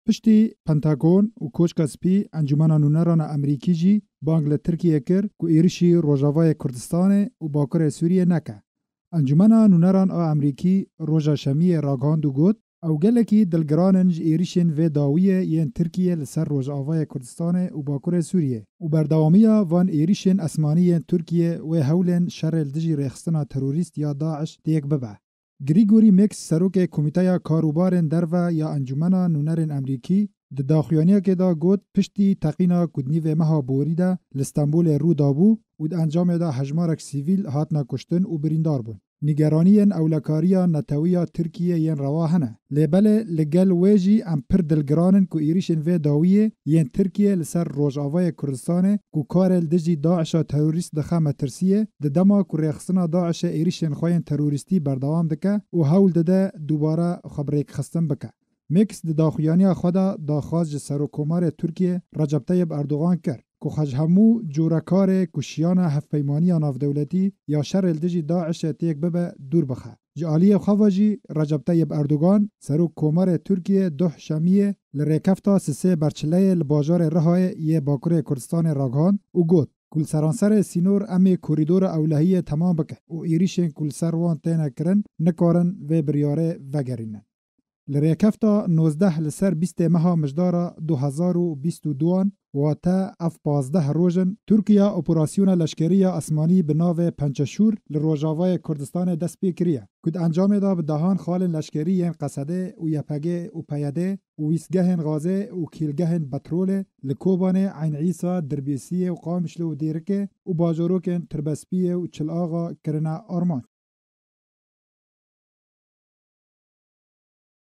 پشتی پنتاگون و کوچکا سپی انجمن نونران امریکی جی بانگل ترکیه کر کو ایرشی روجاوای کردستان و باکر سوریه نکه. انجمن نونران امریکی روجا شمی راگاند و گوت او گلکی دلگراننج ایریشن و داویه ین ترکیه لسر روجاوای کردستان و باکر سوریه و بردوامیا وان ایریشن اسمانی ترکیه و هولن شر الدجی رخصتنا تروریست یا داعش دیگ ببه. گریگوری میکس سروک کمیته کاروبارن درو یا انجمن نونرن امریکی د داخویانیا که دا گوت پشتی تقینا کدنی و مها بوریده لستانبول رو دابو و د انجام دا هجمارک سیویل هاتنا کشتن و بریندار بون. نگرانیان اولکاریا نتویا ترکیه ین رواهنه. لیبل لگل ویجی ام پر دلگرانن کو ایریشن و داویه ین ترکیه لسر روجاوای کردستان کو کارل دجی داعشا تروریست دخه مترسیه د دما کو رخصنا داعش ایریشن خوین تروریستی بردوام دکه و هول دده دوباره خبریک خستن بکه. میکس د داخویانی خدا داخواز سروکومار ترکیه رجب طیب اردوغان کرد که خجهمو جورکار کشیان هفپیمانی ناف دولتی یا شر الدجی داعش تیک ببه دور بخه. جعالی خواجی رجب طیب اردوغان سروکومار ترکیه دوح شمیه لریکفتا سسه برچله لباجار رهای یه باکر کردستان راگان و گوت کل سرانسر سینور امی کوریدور اولهی تمام بکه و ایریشن کل سر وان تینه کرن نکارن و بریاره وگرینن. لریکفتا 19 لسر 20 مها مجدارا 2022 و تا اف 15 روزن ترکیه اپراسیون لشکری اسمانی بناو پنچشور لروجاوای کردستان دست پیکریه کد انجام دا به دهان خال لشکری ین قصده و یپگه و پیده و ویسگهن غازه و کیلگهن بترول لکوبان عین عیسا دربیسیه و قامشلو و دیرکه و باجوروکن تربسپیه و چل آغا کرنا آرمانچ